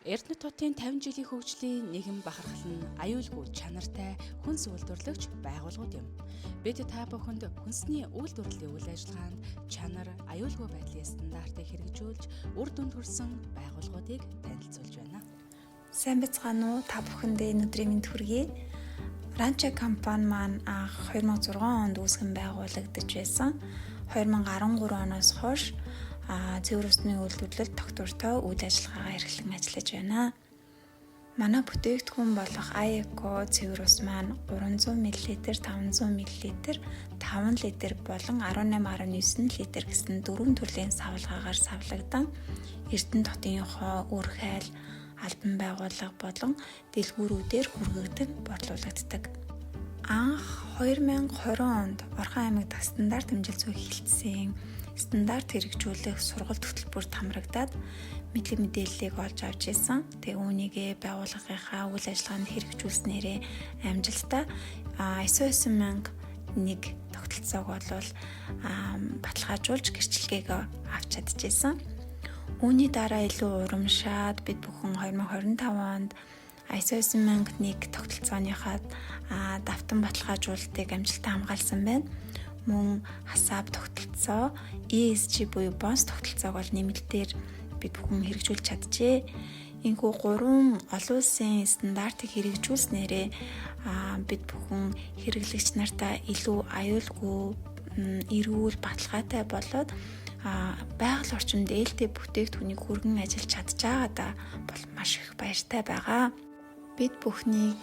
Эрдэнэт хотын 50 жилийн хөгжлийн нийгэм бахархал нь аюулгүй чанартай хүнс үйлдвэрлэгч байгууллагууд юм. Бид та бүхэнд хүнсний үйлдвэрлэлийн үйл ажиллагаанд чанар, аюулгүй байдлын стандартыг хэрэгжүүлж үр дүнд хүрсэн байгууллагуудыг танилцуулж байна. Сайн бацгаана уу? Та бүхэндээ энэ өдрийн мэнд хүргэе. Ранча компани маань анх 2006 онд үүсгэн байгуулагдаж байсан. 2013 оноос хойш цэвэр усны үйлдвэрлэлд тогтвортой үйл ажиллагаагаа эрхлэн ажиллаж байна. Манай бүтээгдэхүүн болох iEco цэвэр ус маань 300 мл, 500 мл, 5 литр болон 18.9 литр гэсэн дөрвөн төрлийн савлгаагаар савлагдан Эрдэнэт хотын хоо, үр хайл, албан байгууллага болон дэлгүүрүүдээр хүргэгдэн борлуулагддаг. Анх 2020 онд Орхон аймаг дахь стандарт хэмжил зүйн хэлтсийн стандарт хэрэгжүүлэх сургалт хөтөлбөрт хамрагдаад мэдлэг мэдээллийг олж авч ирсэн. Тэгээ үүнийгээ байгууллагынхаа үйл ажиллагаанд хэрэгжүүлснээрээ амжилттай ISO 9001 тогтолцоог болвол баталгаажуулж гэрчлэгээ авч чадчихсан. Үүний дараа илүү урамшаад бид бүхэн 2025 онд ISO 9001 тогтолцооныхаа давтан баталгаажуулалтыг амжилттай хамгаалсан байна. Мөн хасааб тогтолцоо, ESG буюу бонс тогтолцоог бол нэмэлтээр бид бүхэн хэрэгжүүлж чаджээ. Энэхүү 3 олон улсын стандартыг хэрэгжүүлснээрээ бид бүхэн хэрэглэгч нартай илүү аюулгүй, эрүүл, баталгаатай болоод байгаль орчинд ээлтэй бүтээгдэхүүнийг хүргэн ажиллаж чадж байгаадаа бол маш их баяртай байгаа. Бид бүхнийг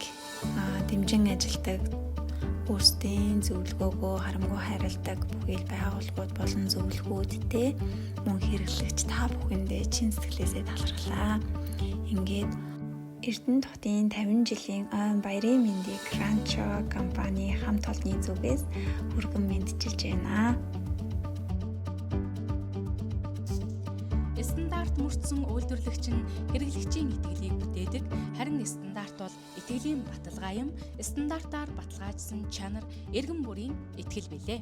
дэмжин ажилдаг, өөрсдийн зөвлөгөөгөө харамгүй хайрладаг бүхэл байгууллагууд болон зөвлөгөүүдтэй мөн хэрэглэгч та бүхэндээ чин сэтгэлээсээ талархлаа. Ингээд Эрдэнэт хотын 50 жилийн баярын мэндийг Ранчо компани хамт олонний зүгээс хүргэн мэдчилж байна. Стандарт мөрдсөн үйлдвэрлэгч нь хэрэглэгчийн итгэлийг бүтээдэг. Харин стандарт бол итгэлийн баталгаа юм. Стандартаар баталгаажсан чанар эргэн бүрийн итгэл билээ.